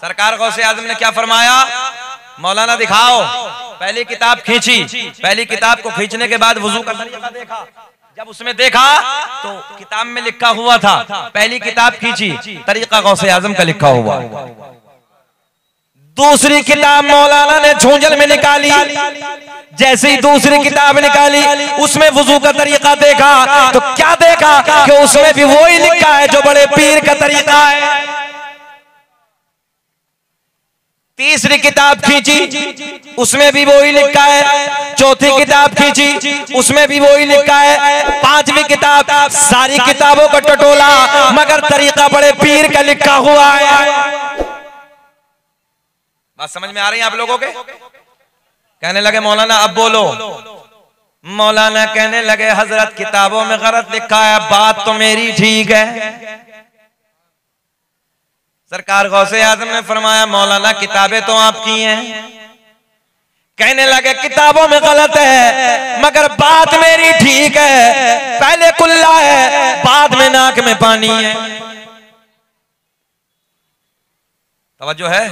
सरकार गौसे आजम ने क्या फरमाया, मौलाना दिखाओ। पहली किताब खींची, पहली किताब को खींचने के बाद वुजू का तरीका देखा। जब उसमें देखा तो किताब में लिखा हुआ था, पहली किताब खींची, तरीका गौसे आजम का लिखा हुआ। दूसरी किताब मौलाना ने झोंझल में निकाली, जैसे ही दूसरी किताब निकाली उसमें वुजू का तरीका देखा तो क्या देखा कि उसमें भी वही लिखा है जो बड़े पीर का तरीका है। तीसरी किताब खींची, उसमें भी वही लिखा है। चौथी किताब खींची, उसमें भी वही लिखा है। पांचवी किताब, सारी किताबों को टटोला मगर तरीका बड़े पीर का लिखा हुआ है। बात समझ में आ रही है आप लोगों के? कहने लगे मौलाना अब बोलो। मौलाना कहने लगे हजरत किताबों में गलत लिखा है, बात तो मेरी ठीक है। सरकार गौसे आजम ने फरमाया मौलाना किताबें तो आपकी हैं। कहने लगे किताबों में गलत है मगर बात मेरी ठीक है। पहले कुल्ला है, बाद में नाक में पानी है। तवज्जो है?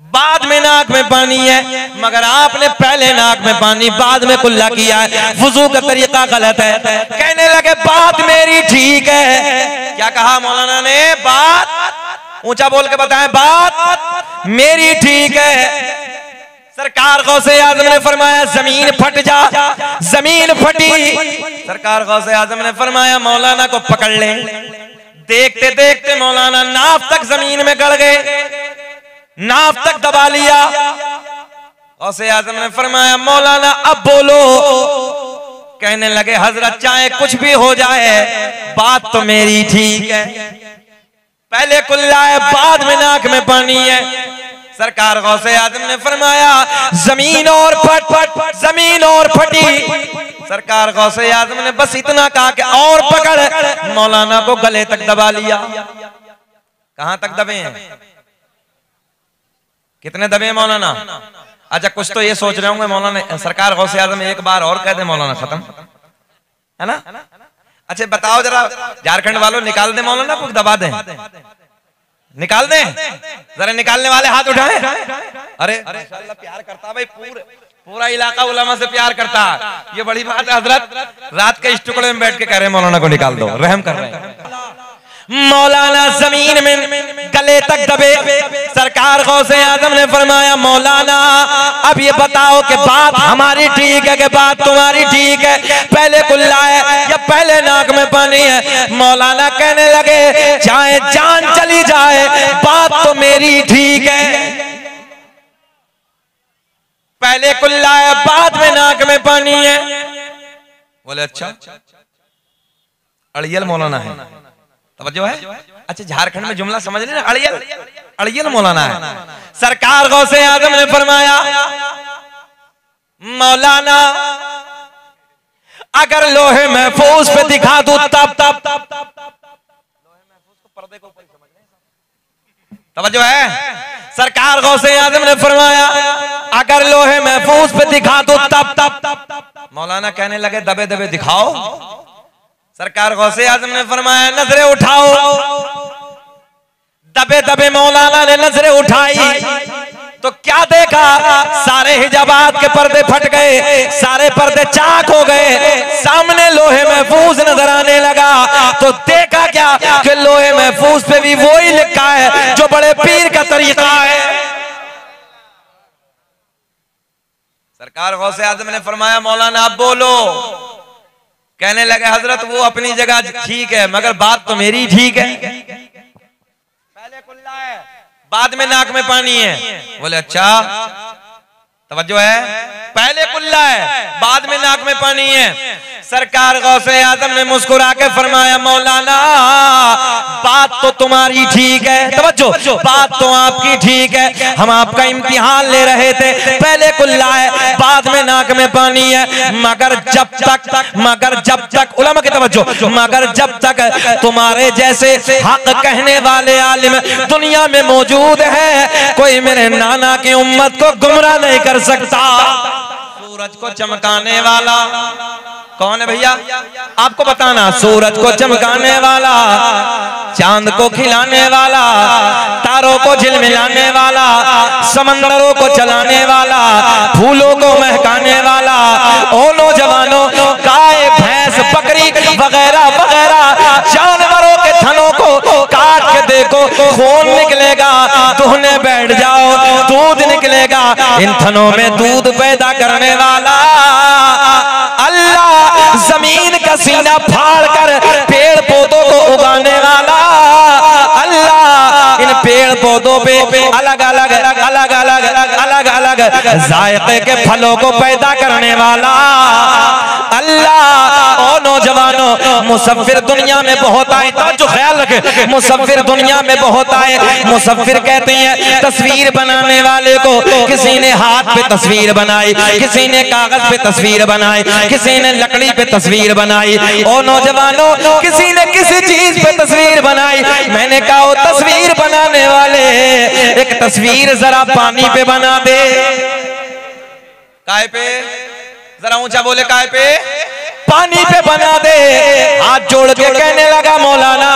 बाद में नाक में पानी है मगर आपने पहले नाक में पानी बाद में कुल्ला किया है, वुजू का तरीका गलत है। कहने लगे बात मेरी ठीक है। क्या कहा मौलाना ने? बात ऊंचा बोल के बताएं, बात मेरी ठीक है। सरकार गौसे आजम ने फरमाया जमीन फट जा। जमीन फटी। सरकार गौसे आजम ने फरमाया मौलाना को पकड़ ले। देखते देखते मौलाना नाफ तक जमीन में गड़ गए, नाफ तक दबा लिया। गौसे आजम ने फरमाया मौलाना अब बोलो। कहने लगे हजरत चाहे कुछ भी हो जाए बात तो मेरी ठीक है। पहले कुल्ला है, बाद में नाक में पानी है। सरकार गौसे आजम ने फरमाया जमीन और फट, जमीन और फटी। सरकार गौसे आजम ने बस इतना कहा कि और पकड़, मौलाना को गले तक दबा लिया। कहां तक दबे हैं? कितने दबे हैं मौलाना? अच्छा कुछ तो ये सोच रहे होंगे मौलाना सरकार गौसे आजम एक बार और कह दे मौलाना खत्म है ना। अच्छा बताओ जरा झारखंड वालों निकाल दे मौलाना, कुछ दबा दें, निकाल दें जरा। निकालने वाले हाथ उठाएं। अरे माशाल्लाह प्यार करता भाई, पूरा इलाका उलमा से प्यार करता। ये बड़ी बात है हजरत। रात के इस टुकड़े में बैठ के कह रहे मौलाना को निकाल दो, रहम कर रहे हैं। मौलाना जमीन में गले तक दबे। सरकार गौसे आजम ने फरमाया मौलाना अब ये बताओ कि बात हमारी ठीक है कि बात तुम्हारी ठीक है? पहले कुल्ला है या पहले नाक में पानी है? मौलाना कहने लगे चाहे जान चली जाए बात तो मेरी ठीक है। पहले कुल्ला है, बाद में नाक में पानी है। बोले अच्छा अड़ियल मौलाना है, तवज्जो है? अच्छा झारखंड में जुमला समझ लेना, अड़ियल, अड़ियल मौलाना है। सरकार गौसे आजम ने फरमाया मौलाना अगर लोहे महफूज पे दिखा दूं तब तवज्जो है? सरकार गौसे आजम ने फरमाया अगर लोहे महफूज पे दिखा दूं तब मौलाना कहने लगे दबे दबे दिखाओ। सरकार गौसे आजम ने फरमाया नजरें उठाओ। दबे दबे मौलाना ने नजरें उठाई तो क्या देखा? सारे हिजाबात के पर्दे फट गए, सारे पर्दे चाक हो गए, सामने लोहे महफूज नजर आने लगा। तो देखा क्या कि लोहे महफूज पे भी वही लिखा है जो बड़े पीर का तरीका है। सरकार गौसे आजम ने फरमाया मौलाना अब बोलो। कहने लगे हजरत वो अपनी जगह ठीक है मगर बात तो मेरी ठीक है। पहले कुल्ला है, बाद में नाक में पानी है। बोले अच्छा तवज्जो है? पहले कुल्ला है, बाद में नाक में पानी है। सरकार गौसे आजम ने मुस्कुरा के फरमाया मौलाना बात तो तुम्हारी ठीक है। तवज्जो, बात तो आपकी ठीक है। हम आपका इम्तिहान ले रहे थे। पहले कुल्ला है, बाद में नाक में पानी है। मगर जब तक उलमा की तवज्जो, मगर जब तक तुम्हारे जैसे हक कहने वाले आलिम दुनिया में मौजूद है कोई मेरे नाना की उम्मत को गुमराह नहीं कर सकता। सूरज को चमकाने वाला कौन है भैया? आपको बताना। सूरज को चमकाने वाला, चांद को खिलाने वाला, तारों को झिलमिलाने वाला, समंदरों को चलाने वाला, फूलों को महकाने वाला। ओ नौजवानों, गाय भैंस बकरी वगैरह वगैरह जानवरों के थनों को काट के देखो, खून निकलेगा, दुहने बैठ जाओ, दूध निकलेगा। इन थनों में दूध पैदा करने वाला अल्लाह, जमीन का सीना फाड़ कर पेड़ पौधों को उगाने वाला अल्लाह, इन पेड़ पौधों पे अलग अलग अलग अलग अलग अलग जायके के फलों को पैदा करने वाला अल्लाह। ओ नौजवानों, मुसव्विर दुनिया में बहुत आए, जो ख्याल रखे, मुसव्विर दुनिया में बहुत आए। मुसव्विर कहते हैं तस्वीर बनाने वाले को। किसी ने हाथ पे तस्वीर बनाई, किसी ने कागज पे तस्वीर बनाई, किसी ने लकड़ी पे तस्वीर बनाई। ओ नौजवानों, किसी ने किसी चीज पे तस्वीर बनाई। मैंने कहा वो तस्वीर बनाने वाले, एक तस्वीर जरा पानी पे बना दे। काय पे? जरा ऊंचा बोले, काय पे? पानी पे बना दे। हाथ जोड़ के कहने लगा मौलाना,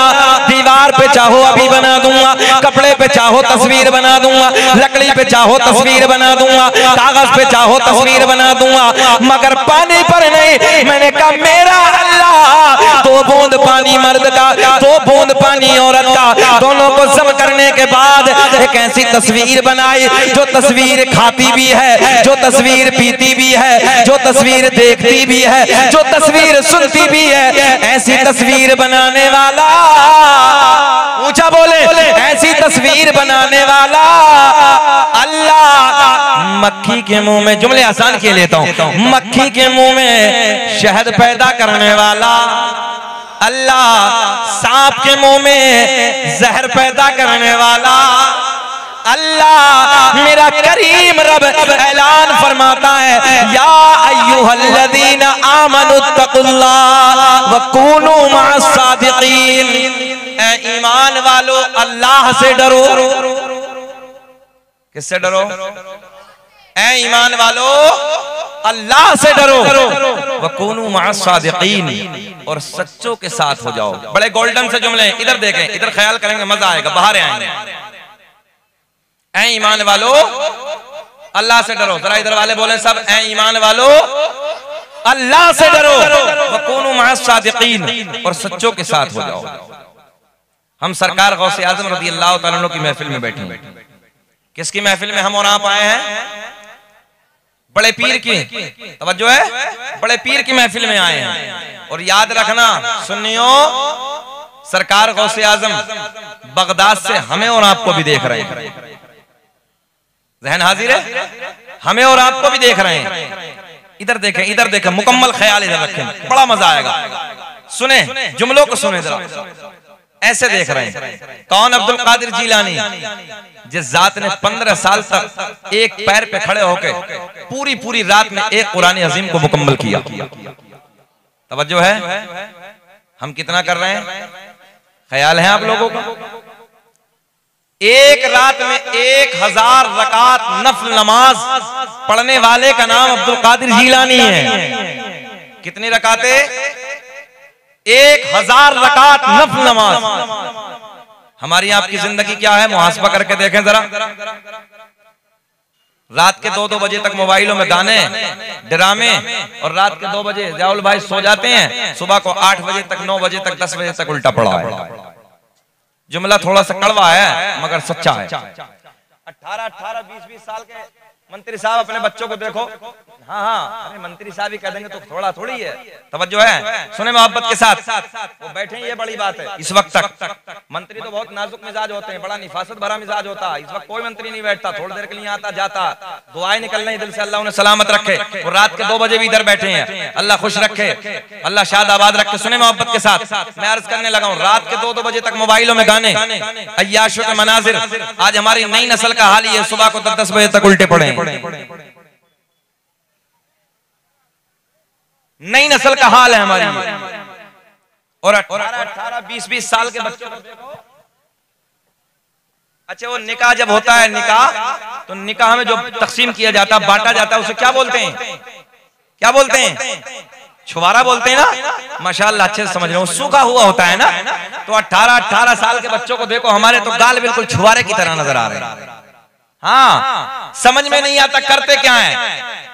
दीवार पे चाहो अभी बना दूंगा, कपड़े पे चाहो तस्वीर बना दूंगा, लकड़ी पे चाहो तस्वीर बना दूंगा, कागज पे चाहो तस्वीर बना दूंगा, मगर पानी पर नहीं। मैंने कहा मेरा अल्लाह, 2 बूंद पानी मर्द का, 2 बूंद पानी औरत का, दोनों को जम करने के बाद एक ऐसी तस्वीर बनाई जो तस्वीर खाती भी है, जो तस्वीर पीती भी है, जो तस्वीर देखती भी है, जो तस्वीर सुनती भी है। ऐसी तस्वीर बनाने वाला, ऊंचा बोले, ऐसी तस्वीर बनाने वाला अल्लाह। मक्खी के मुंह में, जुमले आसान के लेता हूं, मक्खी के मुंह में शहद पैदा करने वाला अल्लाह, सांप के मुंह में जहर पैदा करने वाला अल्लाह। मेरा करीम रब ऐलान फरमाता है, या अय्युहल्लज़ीना आमनुत्तकुल्लाह व कूनू मअस-सादिकीन। ऐ ईमान वालो, अल्लाह से डरो। किससे डरो? ऐ ईमान वालो, अल्लाह से डरो। व कूनू मअस-सादिकीन, और सच्चों के साथ हो जाओ। बड़े गोल्डन से जुमले, इधर देखें, इधर ख्याल करेंगे, मजा आएगा, बाहर आएंगे। ऐ ईमान वालो, अल्लाह से डरो। जरा इधर वाले बोले सब, ऐ ईमान वालो, अल्लाह से डरो। वकूनू मअस-सादिकीन, और सच्चों के साथ हो जाओ। हम सरकार गौसे आजम रज़ी अल्लाह तआला अन्हु की महफिल में बैठे हैं। किसकी महफिल में हम और आप आए हैं? बड़े पीर की, तवज्जो है, बड़े पीर की महफिल में आए हैं। और याद रखना सुन्नियों, सरकार गौसे आजम बगदाद से हमें और आपको भी देख रहे हैं। ज़हन हाजिर है? हमें और आपको भी देख रहे हैं। इधर देखें, इधर देखें, मुकम्मल ख्याल इधर रखें, बड़ा मजा आएगा। सुने, जुमलों को सुने जरा। ऐसे देख रहे हैं कौन? अब्दुल कादिर जीलानी, जिस जात ने 15 साल तक एक पैर पे खड़े होकर पूरी पूरी रात में एक कुरान अजीम को मुकम्मल किया। तवज्जो है? हम कितना कर रहे हैं? ख्याल है आप लोगों का? एक रात में 1000 रकात नफल नमाज पढ़ने वाले का नाम अब्दुल कादिर जीलानी है। कितनी रकातें? 1000 रकात नफल नमाज। हमारी आपकी जिंदगी क्या है? मुहासबा करके देखें जरा। रात के 2-2 बजे तक मोबाइलों में गाने, ड्रामे, और रात के 2 बजे जाउल भाई सो जाते हैं, सुबह को 8 बजे तक, 9 बजे तक, 10 बजे तक उल्टा पड़ा है। जुमला थोड़ा सा कड़वा है मगर सच्चा है। 18, 20 साल के मंत्री साहब अपने बच्चों को देखो, हाँ हाँ, अरे मंत्री साहब ही कह देंगे तो थोड़ा थोड़ी है। तवज्जो है? सुने मोहब्बत के साथ, वो बैठे, ये बड़ी बात है। इस वक्त तक मंत्री तो बहुत नाजुक मिजाज होते हैं, बड़ा निफासत भरा मिजाज होता है। इस वक्त कोई मंत्री नहीं बैठता, थोड़ी देर के लिए आता जाता, दुआएं निकल रही दिल से, अल्लाह उन्हें सलामत रखे। और रात के 2 बजे भी इधर बैठे हैं, अल्लाह खुश रखे, अल्लाह शाद आबाद रखे। सुने मोहब्बत के साथ, मैं अर्ज करने लगा हूँ, रात के 2-2 बजे तक मोबाइलों में गाने, अय्याशों के मनाजिर। आज हमारी नई नस्ल का हाल ये, सुबह को 10 बजे तक उल्टे पड़े। नई नस्ल का हाल है हमारी। और 18, 20 साल के बच्चों को देखो। अच्छा, वो निकाह जब होता है, निकाह तो निकाह में जो तकसीम किया जाता है, बांटा जाता है, उसे क्या बोलते हैं? क्या बोलते हैं? छुवारा बोलते हैं ना। माशाल्लाह अच्छे से समझ रहे हो। सूखा हुआ होता है ना, तो 18 साल के बच्चों को देखो, हमारे तो गाल बिल्कुल छुवारे की तरह नजर आ रहे हैं। हाँ, समझ में नहीं आता करते क्या है,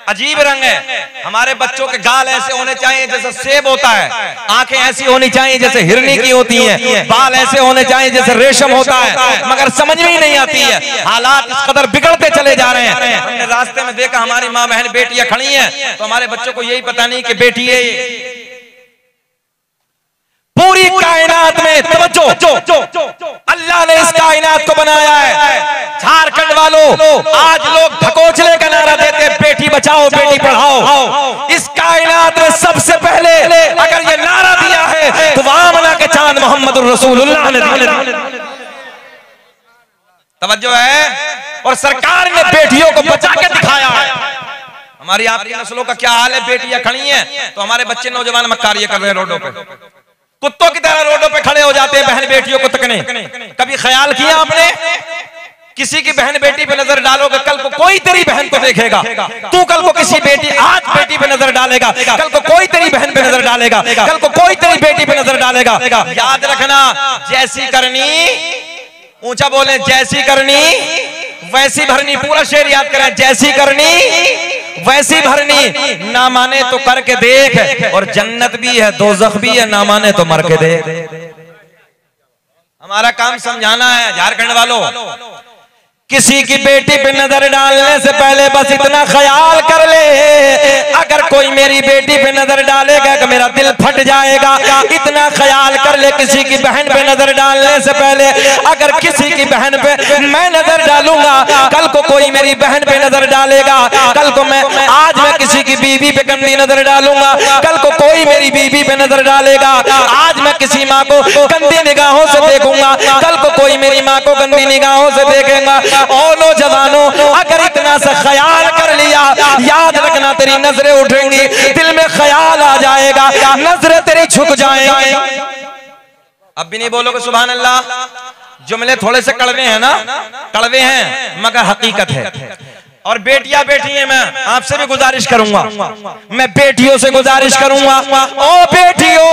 अजीब रंग है। हमारे बच्चों के गाल ऐसे होने चाहिए जैसे सेब होता है, आंखें ऐसी होनी चाहिए जैसे हिरनी की होती हैं, बाल ऐसे होने चाहिए जैसे रेशम होता है, मगर समझ में ही नहीं आती है। हालात इस कदर बिगड़ते चले जा रहे हैं। हमने रास्ते में देखा हमारी माँ बहन बेटियां खड़ी हैं, तो हमारे बच्चों को यही पता नहीं कि बेटी है। पूरी कायनात में तवज्जो, अल्लाह ने इस कायनात को बनाया है। झारखंड वालों, आज लोग ढकोचले का नारा देते हैं, बेटी बचाओ बेटी पढ़ाओ। इस कायनात में सबसे पहले अगर ये नारा दिया है तो आमना के चांद मोहम्मद रसूलुल्लाह ने। तवज्जो है। और सरकार ने बेटियों को बचा के दिखाया है। हमारी आपकी नस्लों का क्या हाल है, बेटियां खड़ी हैं तो हमारे बच्चे नौजवान मक्कारियां कर रहे हैं रोडों पे, कुत्तों की तरह रोडों पे खड़े हो जाते हैं बहन बेटियों को तकने। कभी ख्याल किया आपने, किसी की बहन बेटी पे नजर डालोगे, कल को कोई तेरी बहन को देखेगा। तू कल को किसी बेटी, आज बेटी पे नजर डालेगा, कल को कोई तेरी बहन पे नजर डालेगा, कल को कोई तेरी बेटी पे नजर डालेगा। याद रखना, जैसी करनी, ऊंचा बोले, जैसी करनी वैसी भरनी। पूरा शेर याद करें, जैसी करनी वैसी भरनी। ना माने तो करके देख, और जन्नत भी है दोज़ख भी है, ना माने तो मर के देख। हमारा काम समझाना है झारखंड वालों। किसी की बेटी पे नजर डालने से पहले बस इतना ख्याल कर ले, अगर कोई मेरी बेटी पे नजर डालेगा कि मेरा दिल फट जाएगा। इतना ख्याल कर ले, किसी की बहन पे नजर डालने से पहले अगर किसी की बहन पे मैं नजर डालूंगा, कल को कोई मेरी बहन पे नजर डालेगा, कल को आज मैं किसी की बीवी पे गंदी नजर डालूंगा, कल को कोई मेरी बीवी पे नजर डालेगा। आज मैं किसी माँ को गंदी निगाहों से देखूंगा, कल को कोई मेरी माँ को गंदी निगाहों से देखेगा। और नौजवानों, अगर इतना सा ख्याल कर लिया, याद रखना तेरी नजरें उठेंगी, दिल में ख्याल आ जाएगा, नजरें तेरी झुक जाएंगी। अब भी नहीं बोलोगे सुभान अल्लाह? जुमले थोड़े से कड़वे हैं ना, कड़वे हैं मगर हकीकत है। और बेटियां बैठी हैं, मैं आपसे भी गुजारिश करूंगा, मैं बेटियों से गुजारिश करूंगा, ओ बेटियों,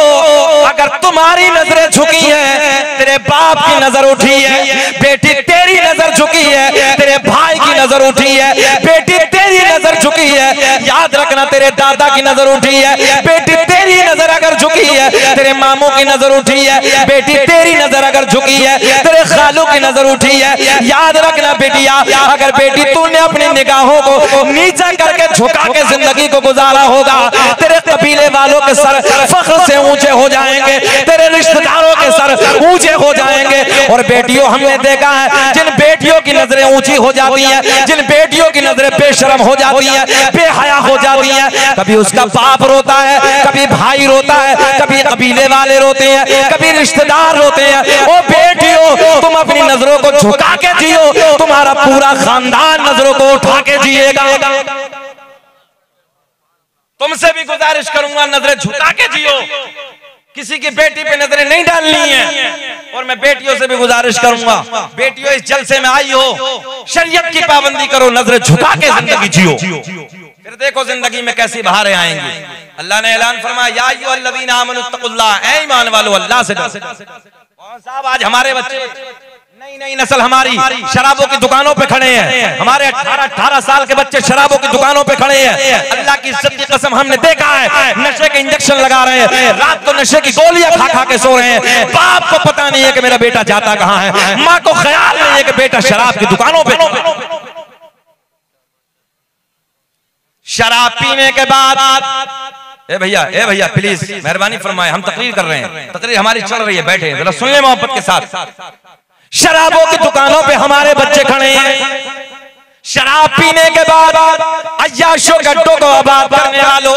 अगर तुम्हारी नजरें झुकी हैं, तेरे बाप की नजर उठी है, बेटी तेरी नजर झुकी है, तेरे भाई की नजर उठी है, बेटी तेरी नजर झुकी है, याद रखना तेरे दादा की नजर उठी है, बेटी तेरी नजर अगर झुकी है, तेरे मामू की नजर उठी है, बेटी तेरी नजर अगर झुकी है, तेरे खालू की नजर उठी है, याद रखना बेटिया, अगर बेटी तूने अपनी निगाहों को नीचा करके झुका के जिंदगी को गुजारा होगा, तेरे कबीले वालों के सर फख्र से ऊंचे हो जाएंगे, तेरे रिश्तेदारों के सर ऊंचे हो जाएंगे। और बेटियों, हमने देखा है जिन बेटियों की नजरें ऊंची हो जाती हैं, जिन बेटियों की नजरें बेशर्म हो जाती हैं, बेहया हो जाती हैं, कभी उसका बाप रोता है, कभी भाई रोता है, कभी कबीले वाले रोते हैं, कभी रिश्तेदार रोते हैं। ओ बेटियों, तुम अपनी नजरों को झुका के जियो, तुम्हारा पूरा खानदान नजरों को उठा के जिएगा। तुमसे भी गुजारिश करूंगा, नजरें झुका के जियो, किसी की बेटी पे नजरें नहीं डालनी है। और मैं बेटियों से भी गुजारिश करूंगा, बेटियों इस जलसे में आई हो, शरीयत की पाबंदी करो, नजरें झुका के जिंदगी जियो, फिर देखो जिंदगी में कैसी बहारें आएंगी। अल्लाह ने ऐलान फरमाया, या अय्युहल्लज़ीना आमनुत्तक़ुल्लाह, ऐ ईमान वालों अल्लाह से डरो। साहब आज हमारे बच्चे, नई नई नस्ल हमारी शराबों की दुकानों पे खड़े हैं, हमारे 18 साल के बच्चे शराबों की दुकानों पे खड़े हैं। अल्लाह की इज्जत की कसम, हमने देखा है नशे के इंजेक्शन लगा रहे हैं, रात को नशे की गोलियां खा खा के सो रहे हैं। बाप को पता नहीं है कि मेरा बेटा जाता कहां है, माँ को ख्याल नहीं है कि बेटा शराब की दुकानों पे। शराब पीने के बाद, ए भैया प्लीज मेहरबानी फरमाए, हम तकरीर कर रहे हैं, तकरीर हमारी चल रही है, बैठे जरा सुन ले मोहब्बत के साथ। शराबों की दुकानों पे हमारे बच्चे खड़े हैं, शराब पीने के बाद अय्याशों के अड्डों को आबाद करने वालों,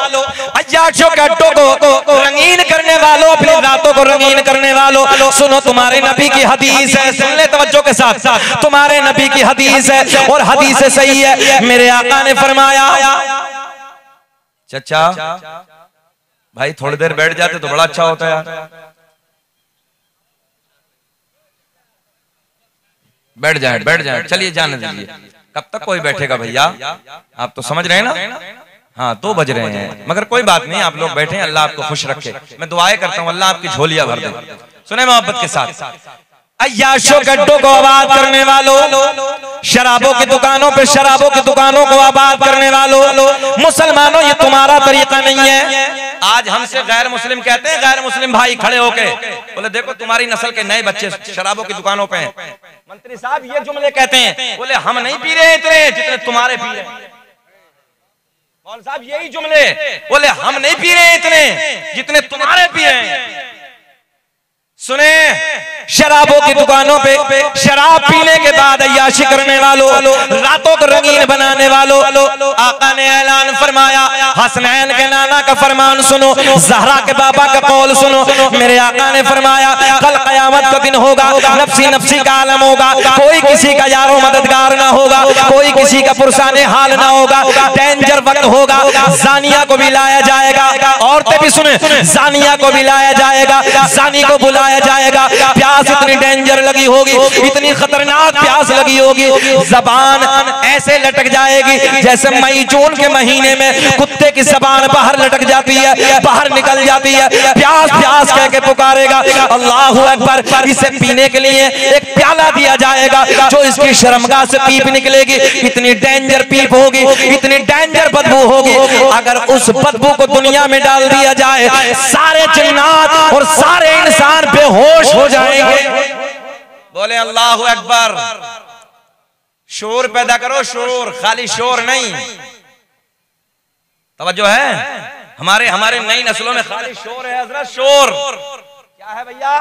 अय्याशों के अड्डों को रंगीन करने वालों, अपनी रातों को रंगीन करने वालों, सुनो तुम्हारे नबी की हदीस है, सुन ले तवज्जो के साथ, तुम्हारे नबी की हदीस है और हदीस सही है। मेरे आका ने फरमाया, चचा भाई थोड़ी देर बैठ जाते तो बड़ा अच्छा होता है, बैठ जाए, चलिए जाने दीजिए। कब तक कोई बैठेगा भैया, आप तो समझ रहे हैं ना, हाँ 2 बज रहे हैं, मगर कोई बात नहीं, आप लोग बैठे हैं, अल्लाह आपको खुश रखे। मैं दुआएं करता हूँ अल्लाह आपकी झोलियां भर दे। सुने मोहब्बत के साथ, अय्याशों गड्ढों को आबाद करने वालों, शराबों की दुकानों पे शराबों की दुकानों को आबाद करने वालों, मुसलमानों ये तुम्हारा तरीका नहीं है। आज हमसे गैर मुस्लिम कहते हैं, गैर मुस्लिम भाई खड़े होके बोले देखो तुम्हारी नस्ल के नए बच्चे शराबों की दुकानों पे हैं। मंत्री साहब ये जुमले कहते हैं, बोले हम नहीं पी रहे इतने जितने तुम्हारे पी रहे हैं। मौलवी साहब यही जुमले, बोले हम नहीं पी रहे इतने जितने तुम्हारे पी रहे हैं। सुने, शराबों की दुकानों पे शराब पीने के बाद अय्याशी करने वालों, रातों को रंगीन बनाने वालों, आका ने ऐलान फरमाया, हसनैन के नाना का फरमान सुनो, ज़हरा के बाबा का कौल सुनो। मेरे आका ने फरमाया कल क़यामत का दिन होगा, नफ्सी नफ्सी का आलम होगा, कोई किसी का यारो मददगार ना होगा, कोई किसी का पुरसाने हाल ना होगा, डेंजर वक्त होगा। जानिया को भी लाया जाएगा, औरतें भी सुने, जानिया को भी लाया जाएगा, जानी को बुलाया जाएगा। प्यास इतनी डेंजर लगी होगी, इतनी खतरनाक प्यास लगी होगी, जबान ऐसे लटक जाएगी जैसे मई जून के महीने में कुत्ते की जबान बाहर लटक जाती है, बाहर निकल जाती है। प्यास प्यास कह के पुकारेगा, अल्लाहु अकबर। इसे पीने के लिए एक प्याला दिया जाएगा, जो इसकी शर्मगाह से पीप निकलेगी। इतनी डेंजर पीप होगी, इतनी डेंजर बदबू होगी, अगर उस बदबू को दुनिया में डाल दिया जाए, सारे जिन्नात और सारे इंसान बेहोश हो जाएंगे। बोले अल्लाहु अकबर। शोर पैदा करो, शोर, खाली शोर नहीं। तवज्जो है, हमारे नई नस्लों में खाली शोर है हजरत, शोर। क्या है भैया?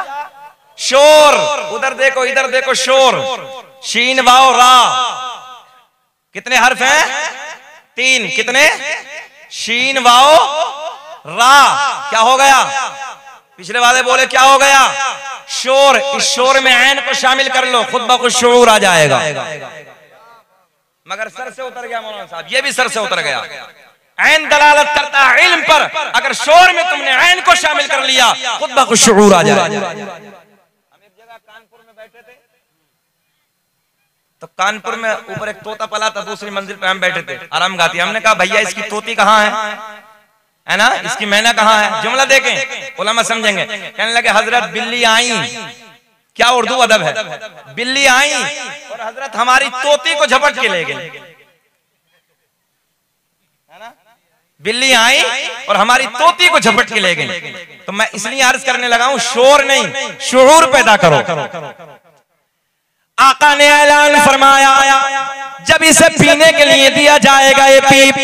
शोर। उधर देखो इधर देखो, शोर। शीन वाओ रा, कितने हर्फ हैं? 3। कितने? शीन वाओ रा। क्या हो गया? पिछले वाले बोले क्या हो गया? शोर। इस शोर में ऐन को शामिल कर लो, खुद ब खुद शोर आ जाएगा। मगर सर से उतर गया मौलाना साहब, ये भी सर से उतर गया। ऐन दलालत करता है इल्म पर, अगर शोर में तुमने ऐन को शामिल कर लिया, खुद ब खुद शोर आ जाएगा। हम एक जगह कानपुर में बैठे थे, तो कानपुर में ऊपर एक तोता पला था, दूसरी मंजिल पे हम बैठे थे, आराम गाती। हमने कहा भैया इसकी तोती कहाँ है ना, इसकी मैना कहाँ है? जुमला देखें, उलमा समझेंगे। कहने लगे हजरत बिल्ली आई, क्या उर्दू अदब है, बिल्ली आई और हजरत हमारी तोती को झपट के ले गई। बिल्ली आई और हमारी तोती को झपट के ले गई। तो मैं इसलिए अर्ज करने लगा हूं, शोर नहीं, शुऊर पैदा करो। आका ने ऐलान फरमाया, जब इसे पीने के लिए दिया जाएगा, ये पीप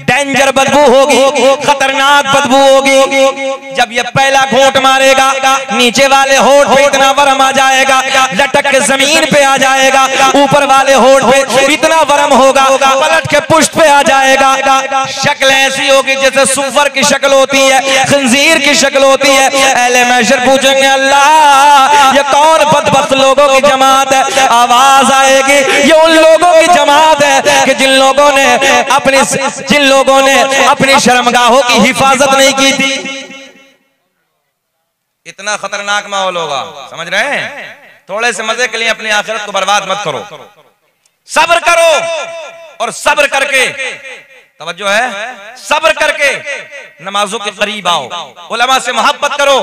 डेंजर बदबू होगी, खतरनाक बदबू होगी। जब ये पहला घूंट मारेगा, नीचे वाले होठ पे इतना वरम आ जाएगा, लटक के जमीन पे आ जाएगा। ऊपर वाले होठ पे इतना वरम होगा, पलट के पुष्ट पे आ जाएगा। शक्ल ऐसी होगी जैसे सुअर की शक्ल होती है, खंजीर की शक्ल होती है। अहले महशर पूछेंगे अल्लाह ये कौन बदबख्त लोगों की जमात है? आवाज आएगी ये उन लोगों की जमात है कि जिन लोगों ने अपनी शर्मगाहों की हिफाजत नहीं की थी। इतना खतरनाक माहौल होगा, समझ रहे हैं? थोड़े से मजे के लिए अपनी आखिरत को बर्बाद मत करो, सब्र करो। और सब्र करके, तवज्जो है, सब्र करके नमाजों के करीब आओ, उलमा से मोहब्बत करो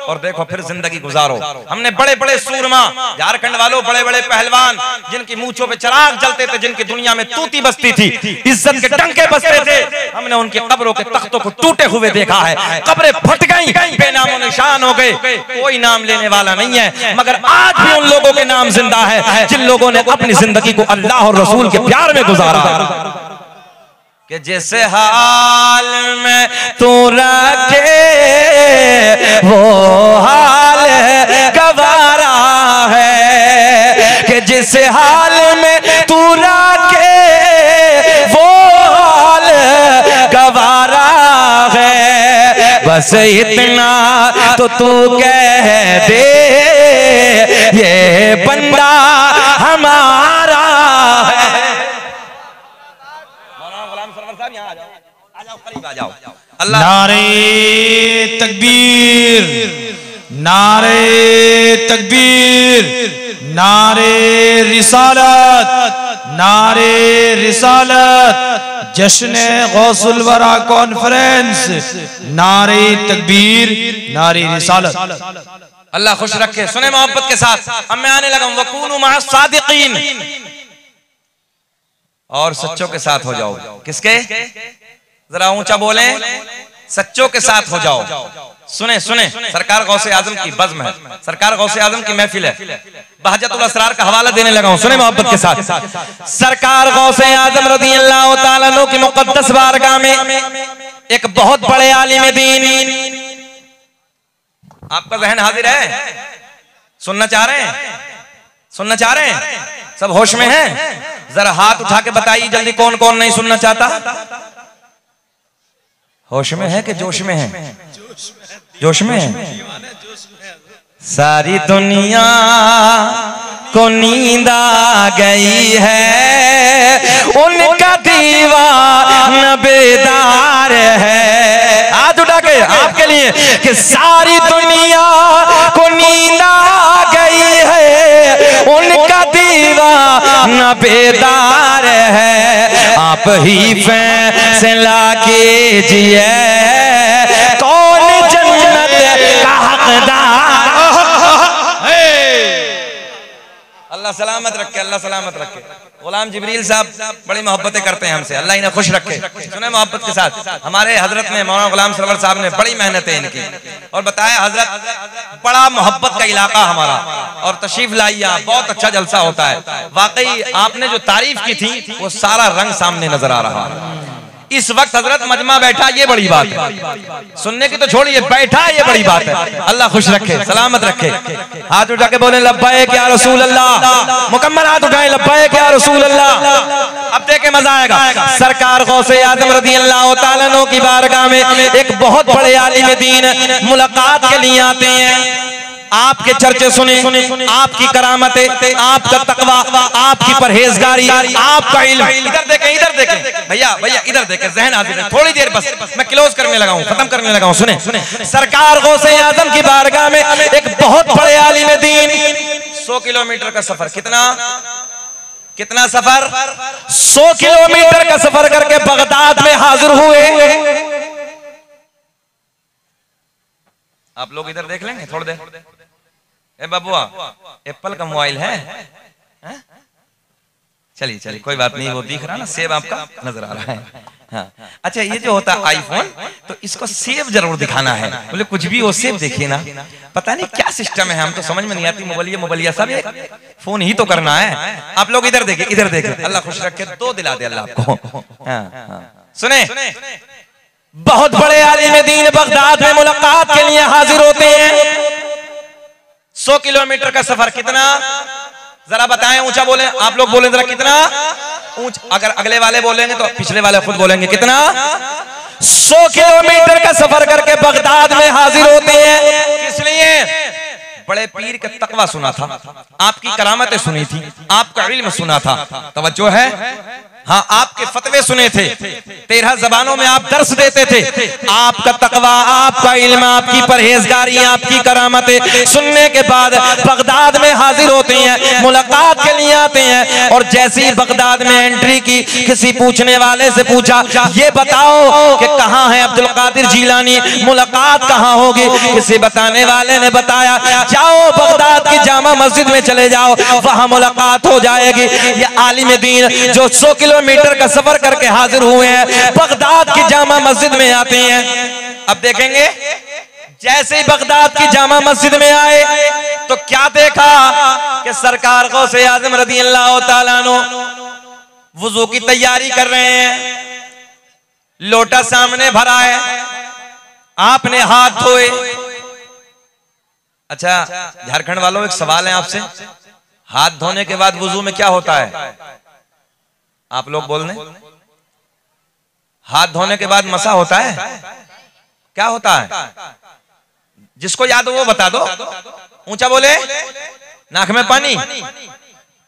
और देखो फिर जिंदगी गुजारो। हमने बड़े बड़े सूरमा, झारखंड वालों, बड़े बड़े पहलवान जिनकी मूंछों पे चिराग जलते थे, जिनकी दुनिया में तूती बसती थी, इज्जत के डंके बसते थे, हमने उनकी कब्रों के तख्तों को टूटे हुए देखा है। कब्रें फट गई, बेनामो निशान हो गए, कोई नाम लेने वाला नहीं है। मगर आज भी उन लोगों के नाम जिंदा है जिन लोगों ने अपनी जिंदगी को अल्लाह और रसूल के प्यार में गुजारा। कि जिस हाल में तू रखे वो हाल गवारा है, कि जिस हाल में तू रखे वो हाल गवारा है। बस इतना तो तू कह दे ये बंदा हमारा है। नारे तकबीर, नारे तकबीर, नारे रिसालत, नारे रिसालत, जश्न गौसुल वरा कॉन्फ्रेंस, नारे तकबीर, नारे रिसालत। अल्लाह खुश रखे। सुने मोहब्बत के साथ, अब मैं आने लगा हूं। वकूनु मअ सादिकीन, और सच्चों के साथ हो जाओ। किसके? जरा ऊंचा बोले, सच्चों के साथ हो जाओ। सुने सुने, सरकार गौसे आजम की बज़्म है, सरकार गौसे आजम की महफिल है। बहजतुल असरार का हवाला देने लगा हूं। सुने मोहब्बत के साथ, सरकार गौसे आजम रज़ी अल्लाह तआला अन्हु की मुक़द्दस बारगाह में एक बहुत बड़े आलिम दीन, आपका जहन हाजिर है? सुनना चाह रहे हैं? सुनना चाह रहे हैं? सब होश में हैं? जरा हाथ उठा के बताइए जल्दी, कौन कौन नहीं सुनना चाहता? होश में है कि जोश में है? जोश में है। सारी दुनिया को नींद आ गई है, उनका दीवाना बेदार है। हाथ उठा के आपके लिए कि सारी दुनिया को नींद आ गई है, उनका दीवाना बेदार है। आप ही फैसला कीजिए कौन जन्नत का हकदार। अल्लाह सलामत रखे, अल्लाह सलामत रखे। गुलाम जिब्रील साहब बड़ी मोहब्बतें करते हैं हमसे, अल्लाह इन्हें खुश रखे। सुने मोहब्बत के साथ, हमारे हजरत ने, मौलाना गुलाम सरवर साहब ने बड़ी मेहनतें इनकी, और बताया हजरत बड़ा मोहब्बत का इलाका हमारा, और तशरीफ लाइया, बहुत अच्छा जलसा होता है। वाकई आपने जो तारीफ की थी वो सारा रंग सामने नजर आ रहा है। इस वक्त हजरत मजमा बैठा, ये बड़ी बात है। सुनने की तो छोड़िए, बैठा ये बड़ी बात है। अल्लाह खुश रखे, सलामत रखे। हाथ उठा के बोले लब्बैक या रसूल अल्लाह। मुकम्मल हाथ उठाए, लब्बैक या रसूल अल्लाह। अब देखे मजा आएगा। सरकार गौसे आजम रज़ी अल्लाह तआला अन्हु की बारगाह में एक बहुत बड़े आलिम दीन मुलाकात के लिए आते हैं। आपके चर्चे सुने, आपकी करामतें, आपका तकवा, आपकी परहेजगारी, आपका इल्म। इधर देखें, इधर देखें भैया, भैया इधर देखें, जहन हाजिर है। थोड़ी देर बस, मैं क्लोज करने लगा हूं, खत्म करने लगा हूं। सुने, सरकार गौसे आजम की बारगाह में एक बहुत बड़े आलिम दीन 100 किलोमीटर का सफर, कितना सफर? 100 किलोमीटर का सफर करके बगदाद में हाजिर हुए। आप लोग इधर देख लेंगे थोड़ी देर। ए बाबुआ, एप्पल का मोबाइल है? चलिए चलिए, कोई बात नहीं, वो दिख रहा ना, सेब आपका नजर आ रहा है। हाँ। अच्छा, ये जो होता है आईफोन, तो इसको सेब जरूर दिखाना है। बोले कुछ भी हो, सेब देखिए ना। पता नहीं क्या सिस्टम है, हम तो समझ में नहीं आती। मोबाइलिया सब फोन ही तो करना है। आप लोग इधर देखिए, इधर देखिए। अल्लाह खुश रखे, दो दिला दे अल्लाह आपको। सुने, बहुत बड़े आलिम दीन बगदाद में मुलाकात के लिए हाजिर होते हैं। 100 किलोमीटर का सफर, कितना? जरा बताएं, ऊंचा बोले। आप लोग बोले जरा, कितना ऊंचा? अगर अगले वाले बोलेंगे तो पिछले वाले खुद बोलेंगे, कितना? 100 किलोमीटर का सफर करके बगदाद में हाजिर होते हैं। किस लिए? बड़े पीर का तकवा सुना था, आपकी करामतें सुनी थी, आपका इल्म सुना था। तवज्जो है? हाँ, आपके फतवे सुने थे, 13 जबानों में आप दर्स देते थे। आपका तकवा, आपका इल्म, आपकी परहेजगारी, आपकी करामतें सुनने के बाद बगदाद में हाजिर होते हैं, मुलाकात के लिए आते हैं। और जैसे ही बगदाद में एंट्री की, किसी पूछने वाले से पूछा, ये बताओ कि कहाँ है अब्दुल कादिर जीलानी, मुलाकात कहाँ होगी? किसी बताने वाले ने बताया, जाओ बगदाद की जामा मस्जिद में चले जाओ, वहां मुलाकात हो जाएगी। ये आलिम दीन जो 100 किलोमीटर का सफर करके हाजिर हुए हैं, बगदाद की जामा मस्जिद में आते हैं। अब देखेंगे, जैसे ही बगदाद की जामा मस्जिद में आए तो क्या देखा कि सरकार गौसे आजम रज़ी अल्लाह तआला अन्हु वुजू की तैयारी कर रहे हैं। लोटा सामने भरा है, आपने हाथ धोए। अच्छा झारखंड वालों, एक सवाल है आपसे, हाथ धोने के बाद वुजू में क्या होता है? आप लोग बोल दें। हाथ धोने के बाद मसा होता है, क्या होता है? जिसको याद हो वो बता दो, ऊंचा बोले। नाक में पानी,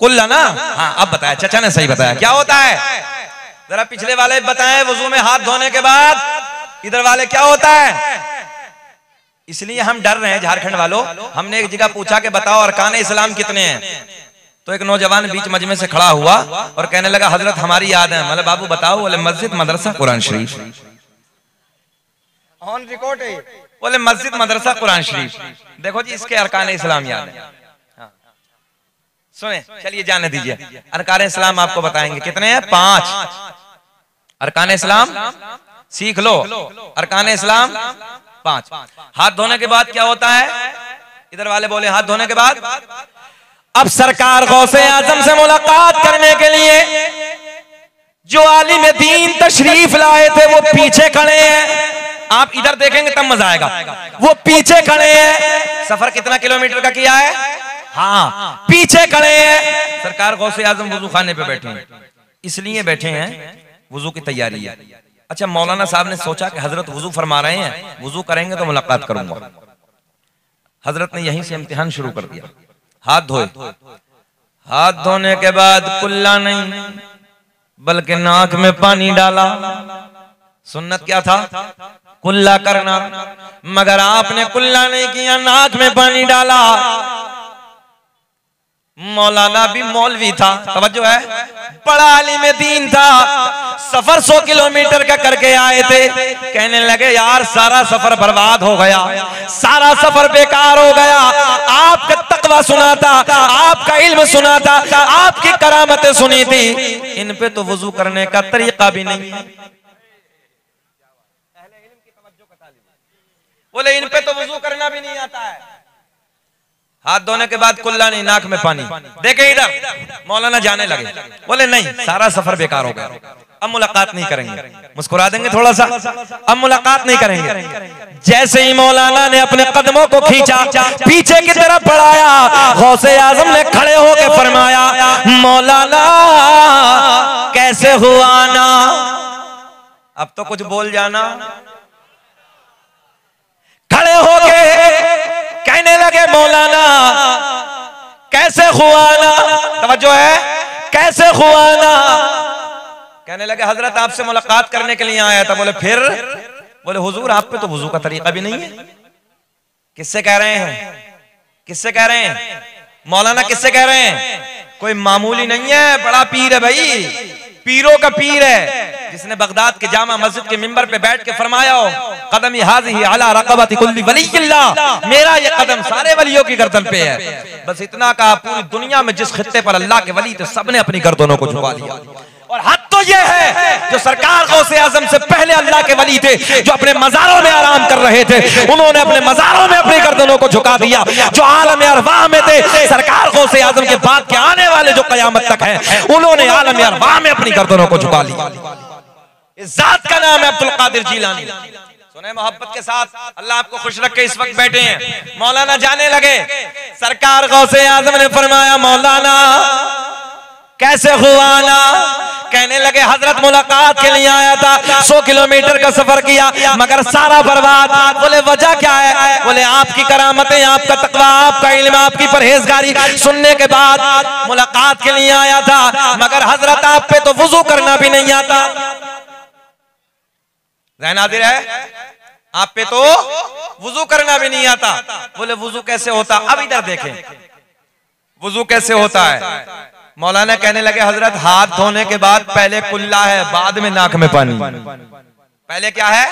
कुल्ला ना? हाँ, अब बताया, चाचा ने सही बताया। क्या होता है? जरा पिछले वाले बताएं, वुजू में हाथ धोने के बाद इधर वाले क्या होता है? इसलिए हम डर रहे हैं झारखंड वालों। हमने एक जगह पूछा कि बताओ अरकान इस्लाम कितने हैं? तो एक नौजवान बीच मजमे से खड़ा हुआ और कहने लगा, हजरत हमारी याद है। मतलब बाबू बताओ। बोले मस्जिद, मदरसा, कुरान शरीफ। ऑन रिकॉर्ड है। बोले मस्जिद, मदरसा, कुरान शरीफ। देखो जी, इसके अरकान इस्लाम याद है। सुने, चलिए जाने दीजिए। अरकान इस्लाम आपको बताएंगे कितने हैं? 5 अरकान इस्लाम। सीख लो, अरकान इस्लाम 5। हाथ धोने के बाद क्या होता है? इधर वाले बोले हाथ धोने के बाद। अब सरकार गौसे आजम से मुलाकात करने के लिए जो आलिम दीन तशरीफ लाए थे वो पीछे खड़े हैं। आप इधर देखेंगे तब मजा आएगा। वो पीछे खड़े हैं। सफर कितना किलोमीटर का किया है? हाँ, पीछे खड़े हैं। सरकार गौसे आजम वुजू खाने पे बैठे हैं। इसलिए बैठे हैं, वुजू की तैयारी है। अच्छा, मौलाना साहब ने सोचा कि हजरत वुजू फरमा रहे हैं, वुजू करेंगे तो मुलाकात करूंगा। हजरत ने यहीं से इम्तिहान शुरू कर दिया। हाथ धोए। हाथ धोने के बाद कुल्ला नहीं बल्कि नाक में पानी डाला। सुन्नत क्या था? कुल्ला करना। मगर आपने कुल्ला नहीं किया, नाक में पानी डाला। मौलाना भी मौलवी था, तवज्जो है, बड़ा आलिम दीन था। सफर 100 किलोमीटर का करके आए थे। कहने लगे यार सारा सफर बर्बाद हो गया, सारा सफर बेकार हो गया। आपका तकवा सुना था, आपका इल्म सुना था, आपकी करामतें सुनी थी, इन पे तो वुजू करने का तरीका भी नहीं है। बोले इन पे तो वुजू करना भी नहीं आता है। हाथ धोने के बाद कुल्ला नहीं, नाक में पानी। देखे इधर, मौलाना जाने लगे। बोले नहीं, सारा सफर बेकार हो गया, अब मुलाकात नहीं करेंगे। मुस्कुरा देंगे थोड़ा सा, अब मुलाकात नहीं करेंगे। जैसे ही मौलाना ने अपने कदमों को खींचा, पीछे की तरफ बढ़ाया, गौसे आजम ने खड़े होकर फरमाया, मौलाना कैसे हुआ ना? अब तो कुछ बोल जाना। खड़े होके कहने लगे, मौलाना कैसे हुआ ना? तवज्जो है, कैसे हुआ ना? कहने लगे हजरत आपसे मुलाकात करने के लिए आया था। बोले फिर? बोले हुजूर आप पे तो वुजू का तरीका भी नहीं है। किससे कह रहे हैं? किससे कह रहे हैं? मौलाना किससे कह रहे हैं? कोई मामूली नहीं है, बड़ा पीर है भाई, पीरों का पीर है, जिसने बगदाद के जामा मस्जिद के मिंबर पे बैठ के फरमाया हो, कदम हाज़िही अला रक़बति कुल्ली वलिय्यिल्लाह, मेरा ये कदम सारे वलियों की गर्दन पे है। बस इतना कहा, पूरी दुनिया में जिस खित्ते पर अल्लाह के वली थे सबने अपनी गर्दनों को झुका दिया। और हद तो ये है, जो सरकार गौसे आजम से पहले अल्लाह के वली थे, जो अपने मज़ारों में आराम कर रहे थे, उन्होंने अपने मज़ारों में अपनी गर्दनों को झुका दिया। जो आलम अरवाह में थे, सरकार गौसे आजम के बाद के आने वाले जो क़यामत तक हैं, उन्होंने आलम अरवाह में अपनी गर्दनों को झुका लिया। इस जात का नाम है अब्दुल कादिर जीलानी। सुने मोहब्बत के साथ, अल्लाह आपको खुश रखे। इस वक्त बैठे हैं, मौलाना जाने लगे। सरकार गौसे आजम ने फरमाया, मौलाना कैसे हुआ ना? कहने लगे हजरत मुलाकात के लिए आया था, 100 किलोमीटर का सफर किया मगर सारा बर्बाद। बोले वजह क्या है? बोले आपकी करामतें, आपका तकवा, आपका इल्म, आपकी परहेजगारी सुनने के बाद मुलाकात के लिए आया था, मगर हजरत आप पे तो वुजू करना भी नहीं आता। ज़हन हाज़िर है, आप पे तो वुजू करना भी नहीं आता। बोले वुजू कैसे होता? अब इधर देखें, वुजू कैसे होता है? मौलाना कहने लगे हजरत हाथ धोने के बाद पहले कुल्ला है, बाद में नाक में पानी। पहले क्या है?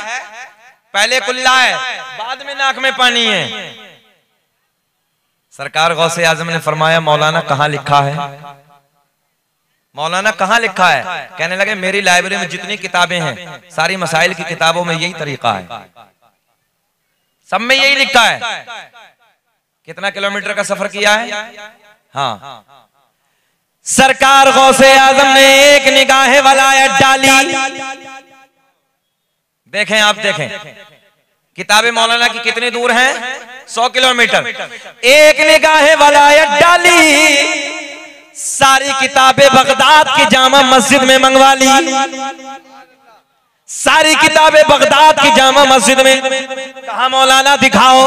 पहले कुल्ला है, बाद में नाक में पानी है। सरकार गौसे आजम ने फरमाया, मौलाना कहाँ लिखा है? मौलाना कहाँ लिखा है? कहने लगे मेरी लाइब्रेरी में जितनी किताबें हैं, सारी मसाइल की किताबों में यही तरीका है, सब में यही लिखा है। कितना किलोमीटर का सफर किया है? हाँ, सरकार गौसे आजम ने एक निगाह वलायत डाली। देखें आप, देखें किताबें मौलाना की कितनी दूर हैं? 100 किलोमीटर। एक निगाह वलायत डाली, सारी किताबें बगदाद की जामा मस्जिद में मंगवा ली। सारी किताबें बगदाद की जामा मस्जिद में। कहा मौलाना दिखाओ।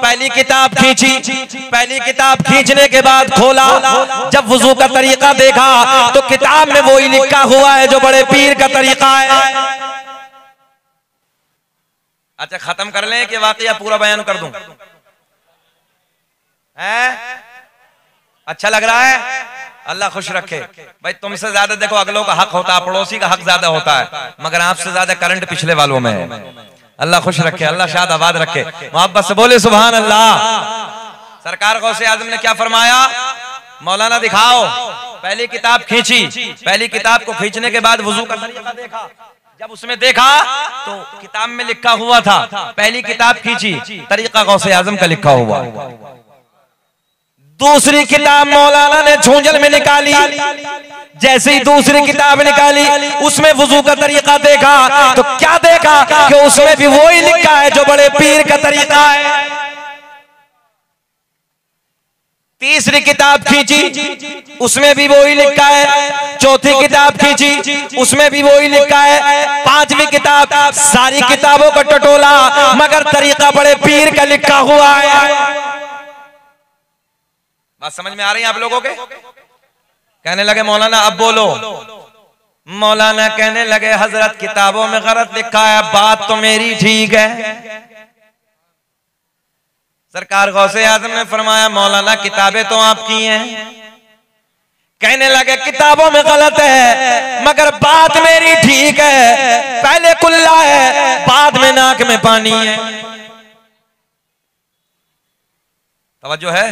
पहली किताब खींची, पहली किताब खींचने के बाद खोला, जब वुजू का तरीका देखा तो किताब में वही लिखा हुआ है जो बड़े पीर का तरीका है। अच्छा खत्म कर लें कि वाकया पूरा बयान कर दूं? है? अच्छा लग रहा है? अल्लाह खुश रखे। भाई तुमसे ज्यादा देखो अगलों का हक होता है, पड़ोसी का हक ज्यादा होता है, मगर आपसे ज्यादा करंट पिछले वालों में है। अल्लाह खुश रखे, अल्लाह शाद आबाद रखे। मोहब्बत से बोले सुभान अल्लाह। सरकार गौसे आजम ने क्या फरमाया? मौलाना दिखाओ। पहली किताब खींची, पहली किताब को खींचने के बाद वुजू का तरीका देखा। जब उसमें देखा तो किताब में लिखा हुआ था, पहली किताब खींची, तरीका गौसे आजम का लिखा हुआ। दूसरी किताब मौलाना ने झूंझल में निकाली, जैसे ही दूसरी किताब निकाली उसमें वुजू का तरीका देखा तो क्या देखा कि उसमें भी वही लिखा है जो बड़े पीर का तरीका है। तीसरी किताब खींची, उसमें भी वही लिखा है। चौथी किताब खींची, उसमें भी वही लिखा है। पांचवी किताब, सारी किताबों का टटोला मगर तरीका बड़े पीर का लिखा हुआ है। बात समझ में आ रही है आप लोगों के? कहने लगे मौलाना अब बोलो। मौलाना कहने लगे हजरत किताबों में गलत लिखा है, बात तो मेरी ठीक है। सरकार गौसे आजम ने फरमाया मौलाना किताबें तो आपकी हैं। कहने लगे किताबों में गलत है मगर बात मेरी ठीक है। पहले कुल्ला है, बाद में नाक में पानी है। तवज्जो है?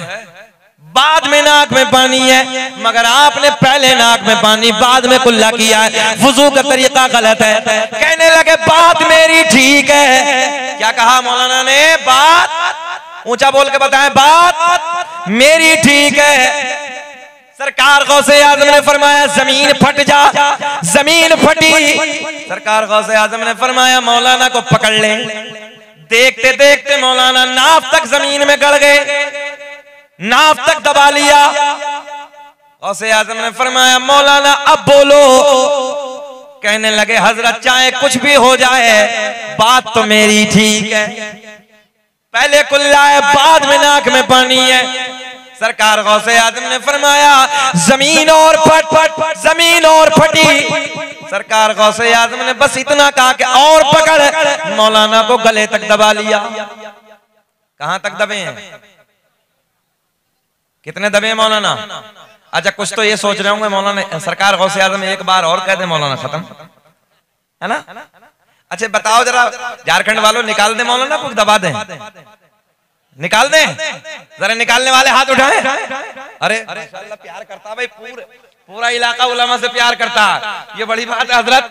बाद में नाक में पानी है मगर आपने पहले नाक में पानी बाद में कुल्ला किया है। वुजू का तरीका गलत है। कहने लगे बात मेरी ठीक है। क्या कहा मौलाना ने? बात ऊंचा बोल के बताएं, बात मेरी ठीक है। सरकार गौसे आजम ने फरमाया जमीन फट जा। जमीन फटी। सरकार गौसे आजम ने फरमाया मौलाना को पकड़ ले। देखते देखते मौलाना नाफ तक जमीन में गड़ गए, नाफ तक दबा लिया। गौसे आजम ने फरमाया मौलाना अब बोलो। कहने लगे हजरत चाहे कुछ भी हो जाए बात तो मेरी ठीक है। पहले कुल्ला है, बाद में नाक में पानी है। सरकार गौसे आजम ने फरमाया जमीन और जमीन और फटी। सरकार गौसे आजम ने बस इतना कहा कि और पकड़, मौलाना को गले तक दबा लिया। कहां तक दबे हैं? कितने दबे हैं मौलाना? अच्छा कुछ तो ये सोच रहे होंगे मौलाना सरकार गौसे आजम एक बार और कह दे मौलाना खत्म, है ना? अच्छा बताओ जरा झारखंड वालों निकाल दे मौलाना को दबा दें? निकाल दें? जरा निकालने वाले हाथ उठाएं। अरे माशाल्लाह प्यार करता भाई, पूरा इलाका उलमा से प्यार करता है। ये बड़ी बात है हजरत।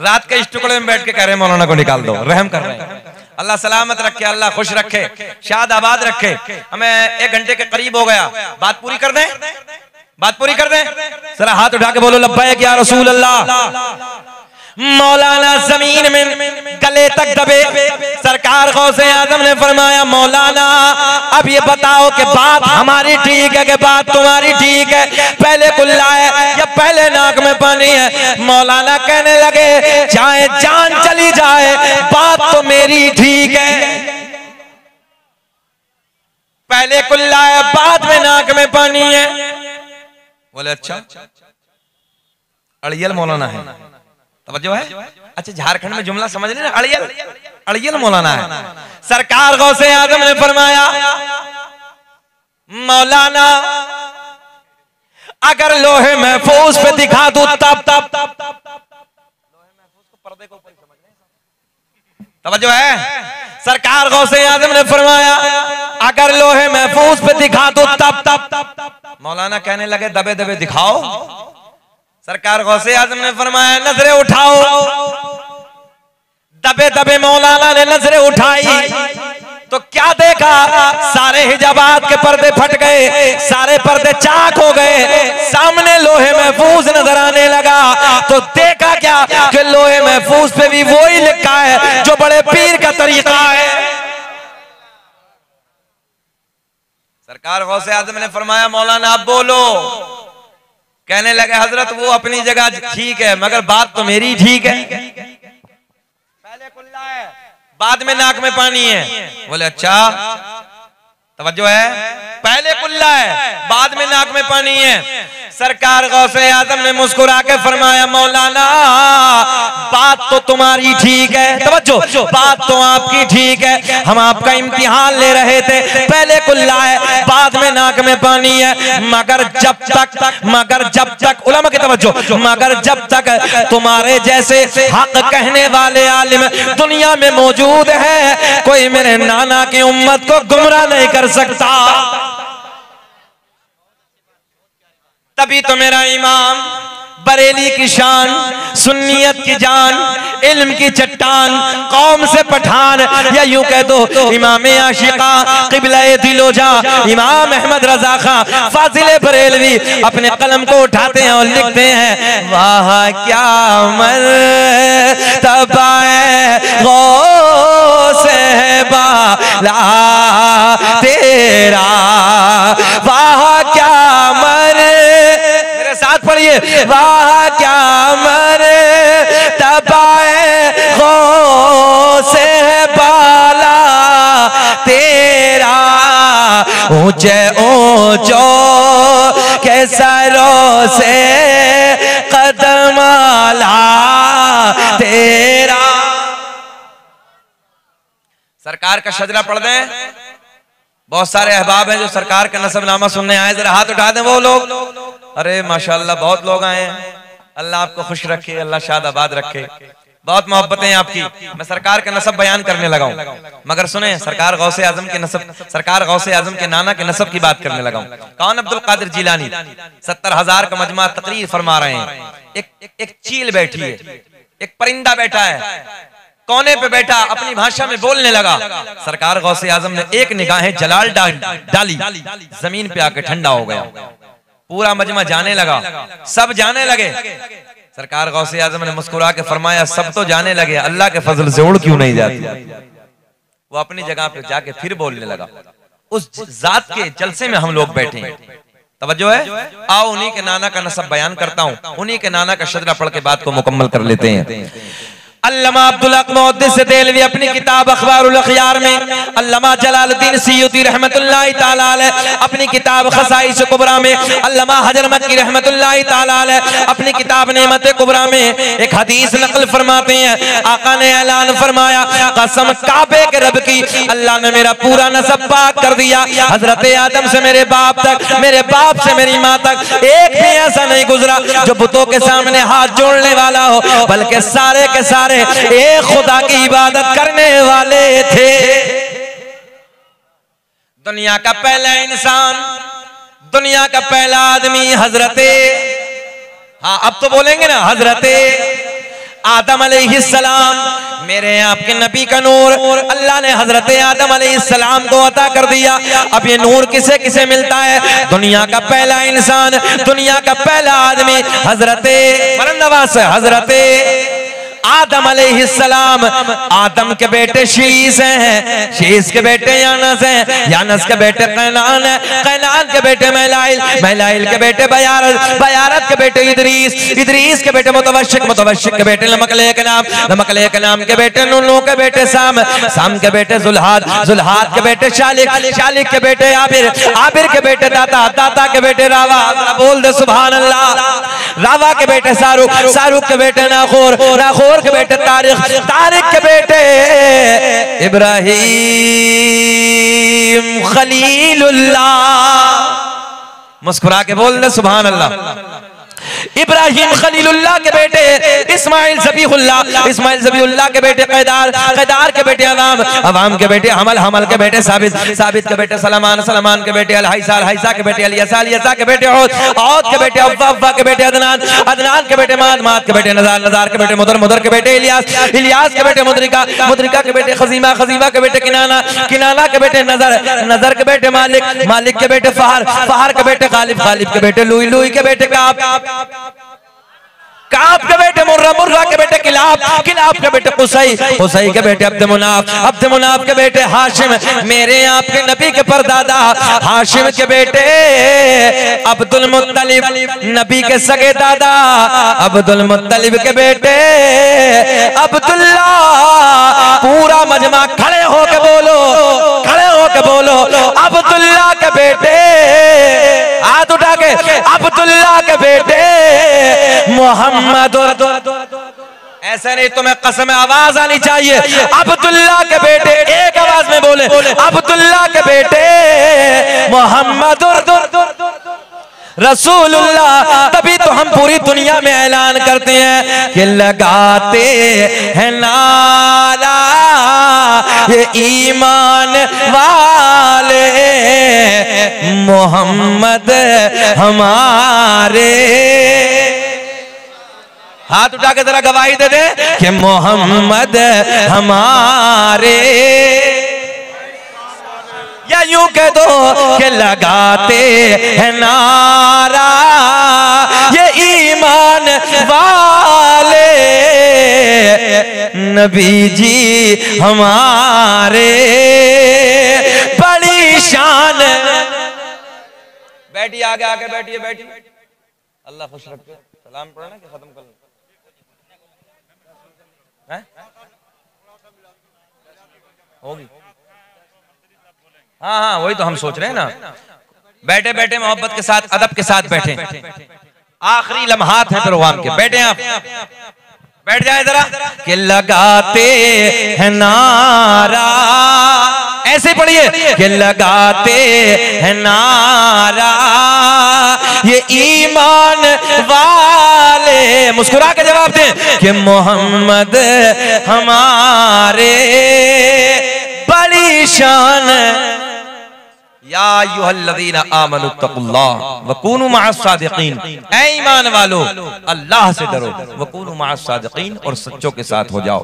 रात के इस टुकड़े में बैठ के कह रहे हैं मौलाना को निकाल दो, रहम कर रहे हैं। अल्लाह सलामत रखे, अल्लाह खुश रखे, शाद आबाद रखे। हमें 1 घंटे के करीब हो गया, बात पूरी कर दें? बात पूरी कर दें? जरा हाथ उठा के बोलो लब्बैक या रसूल अल्लाह। मौलाना जमीन में गले तक दबे। सरकार गौसे आजम ने फरमाया मौलाना अब ये बताओ कि बात हमारी ठीक है कि बात तुम्हारी ठीक है? पहले कुल्ला है या पहले नाक में पानी है? मौलाना कहने लगे चाहे जान चली जाए बात तो मेरी ठीक है। पहले कुल्ला है, बाद में नाक में पानी है। बोले अच्छा अड़ियल मौलाना है, तवज्जो है? अच्छा झारखंड में जुमला समझ लेना, अड़ियल अड़ियल मौलाना है। सरकार गौसे आजम ने फरमाया मौलाना अगर लोहे महफूज पे दिखा दूं तब तवज्जो है? सरकार गौसे आजम ने फरमाया अगर लोहे महफूज पे दिखा दूं तब मौलाना कहने लगे दबे दबे दिखाओ। सरकार गौसे आजम ने फरमाया नजरें उठाओ। दबे दबे मौलाना ने नजरें उठाई तो क्या देखा? सारे हिजाबात के पर्दे फट गए, सारे पर्दे चाक हो गए, सामने लोहे महफूज नजर आने लगा। तो देखा क्या कि लोहे महफूज पे भी वही लिखा है जो बड़े पीर का तरीका है। सरकार गौसे आजम ने फरमाया मौलाना अब बोलो। कहने लगे हजरत वो अपनी जगह ठीक है मगर बात तो मेरी ठीक है। पहले कुल्ला है, बाद में नाक में पानी है। बोले अच्छा तवज्जो है? पहले कुल्ला है, बाद में नाक में पानी है। सरकार गौसे आजम ने मुस्कुरा के फरमाया, मौलाना बात तो तुम्हारी ठीक है, तवज्जो, बात तो आपकी ठीक है, हम आपका इम्तिहान ले रहे थे। पहले कुल्ला है, बाद में नाक में पानी है, मगर जब तक उलमा की तवज्जो, मगर जब तक तुम्हारे जैसे हक कहने वाले आलिम दुनिया में मौजूद है, कोई मेरे नाना की उम्मत को गुमराह नहीं कर सकता। तभी तो मेरा इमाम बरेली की शान, सुन्नियत की जान, इल्म की चट्टान, कौम से पठान, या यूं कह दो इमाम आशिका, क़िबला-ए दिलोजा, इमाम अहमद रज़ा खां फाजिल बरेलवी अपने कलम को उठाते हैं और लिखते हैं, वाह क्या मर्तबा गौसे बाला तेरा, वाह क्या साथ पढ़िए, वाह क्या मर्तबाए गौसे बाला तेरा, ऊंचे ऊंचो के सरों से कदम आला तेरा। सरकार का शजरा पढ़ दें। बहुत सारे अहबाब हैं जो सरकार का नसबनामा सुनने आए, जरा हाथ उठा दें वो लोग। अरे माशाल्लाह बहुत लोग आए हैं, अल्लाह आपको खुश रखे, अल्लाह शाद आबाद रखे, बहुत मोहब्बतें हैं आपकी। मैं सरकार का नसब बयान करने लगा हूं, मगर सुने सरकार गौसे आजम के नसब, सरकार गौसे आजम के नाना के नसब की बात करने लगा हूं। कौन? अब्दुल कादिर जिलानी 70,000 का मजमा तकरीर फरमा रहे हैं। एक चील बैठी है, एक परिंदा बैठा है, कोने पे बैठा अपनी भाषा में बोलने लगा। सरकार गौसे आजम ने एक निगाहें जलाल डाली, जमीन पे आके ठंडा हो गया। पूरा मजमा जाने लगा, सब जाने लगे। सरकार गौसे आजम ने मुस्कुरा के फरमाया, सब तो जाने लगे, अल्लाह के फजल से उड़ क्यों नहीं जाती? वो अपनी जगह पे जाके फिर बोलने लगा। उस जात के जलसे में हम लोग बैठे हैं, तवज्जो है। आओ उन्हीं के नाना का नसब बयान करता हूं, उन्हीं के नाना का शजरा पढ़ के बात को मुकम्मल कर लेते हैं। अल्लामा अब्दुल हक मुहद्दिस देलवी अपनी किताब अखबारुल अखयार में, अल्लामा जलालुद्दीन सियूती रहमतुल्लाहि ताला अलैह अपनी किताब खसाइस कुबरा में, अल्लामा हजर मक्की रहमतुल्लाहि ताला अलैह अपनी किताब नेमत कुबरा में एक हदीस नकल फरमाते हैं। आका ने ऐलान फरमाया, कसम काबे के रब की, अल्लाह ने मेरा पूरा नसब पाक कर दिया। हजरत आदम से मेरे बाप तक, मेरे बाप से मेरी माँ तक एक भी ऐसा नहीं गुजरा जो बुतों के सामने हाथ जोड़ने वाला हो, बल्कि सारे के सारे एक खुदा की इबादत करने वाले थे। दुनिया का पहला इंसान, दुनिया का पहला आदमी हजरते, हाँ अब तो बोलेंगे ना, हजरते आदम अलैहिस्सलाम, मेरे आपके नबी का नूर अल्लाह ने हजरत आदम अलैहिस्सलाम को अता कर दिया। अब ये नूर किसे किसे मिलता है? दुनिया का पहला इंसान, दुनिया का पहला आदमी हजरत बरनवास, हजरत आदम अलैहिस्सलाम, आदम के बेटे शीस हैं, शीस के बेटे यानस हैं, यानस के बेटे कैनान हैं, कैनान के बेटे महलाइल, महलाइल के बेटे बयारत, बयारत के बेटे इदरीस, इदरीस के बेटे मुतवश्शिक, मुतवश्शिक के बेटे लमकलेकनाम, लमकलेकनाम के बेटे नूनू के बेटे साम, साम के बेटे जुल्हाद, जुल्हाद के बेटे शालिक, शालिक के बेटे आबिर, आबिर के बेटे दाता, दाता के बेटे रावा, बोल दे सुभान अल्लाह। रावा के बेटे शाहरुख, शाहरुख के बेटे नाखोर, नाखोर के बेटे तारिक, तारिक के बेटे इब्राहिम खलीलुल्लाह। मुस्कुरा के बोल दे सुभान अल्लाह। इब्राहिम खलीलुल्लाह के बेटे इस्माइल ज़बीहुल्लाह, इस्माइल ज़बीहुल्लाह के बेटे कैदार, कैदार के बेटे अवाम, अवाम के बेटे हमल, हमल के बेटे साबित, साबित के बेटे सलमान, सलमान के बेटे अलहैसा, अलहैसा के बेटे अलियसा, अलियसा के बेटे औद, औद के बेटे अव्वा, अव्वा के बेटे अदनान, अदनान के बेटे माद, माद के बेटे नज़ार, नज़ार के बेटे मुदर, मुदर के बेटे इलियास, इलियास के बेटे मुद्रिका, मुद्रिका के बेटे खजीमा, खजीमा के बेटे किनाना, किनाना के बेटे नजर, नजर के बेटे मालिक, मालिक के बेटे फहर, फहर के बेटे गालिब, गालिब के बेटे लुई, लुई के बेटे काब, काब के बेटे मुर्रा, मुर्रा के बेटे किलाब, किलाब के बेटे कुसई, कुसई के बेटे अब्द मुनाफ, अब्द मुनाफ के बेटे हाशिम, मेरे आपके नबी के परदादा हाशिम के बेटे अब्दुल मुत्तलिब, नबी के सगे दादा अब्दुल मुत्तलिब के बेटे अब्दुल्ला। पूरा मजमा खड़े होके बोलो, खड़े होके बोलो, अब्दुल्ला के बेटे, हाथ उठा के, अब्दुल्ला के बेटे मोहम्मद, ऐसे नहीं तुम्हें कसम आवाज आनी चाहिए, अब्दुल्ला के बेटे, एक आवाज में बोले, अब्दुल्ला के बेटे मोहम्मद रसूलुल्लाह। तभी तो हम पूरी दुनिया में ऐलान करते हैं कि लगाते हैं नारा ये ईमान वाले, मोहम्मद हमारे। हाथ उठा के जरा गवाही दे दे कि मोहम्मद हमारे, या यूं कह दो कि लगाते हैं नारा ये ईमान वाले, नबी जी हमारे बड़ी शान। बैठिए, आगे आके बैठिए, बैठिए, अल्लाह खुश रखे। सलाम पढ़ना कि खत्म कर लो? होगी, हाँ हाँ, वही तो हम सोच रहे हैं ना। बैठे बैठे मोहब्बत के साथ, अदब के साथ बैठे, आखिरी लम्हात हैं प्रोग्राम के, बैठे आप, बैठ जाए जरा। कि लगाते हैं नारा, ऐसे पढ़िए कि लगाते हैं नारा ये ईमान वाले, मुस्कुरा के जवाब दें कि मोहम्मद हमारे बड़ी शान। या अय्युहल्लज़ीना आमनुत्तकुल्लाह वकूनू मअस-सादिकीन, ऐ ईमान वालो अल्लाह से डरो, वकूनू मअस-सादिकीन, और सच्चों के साथ हो जाओ।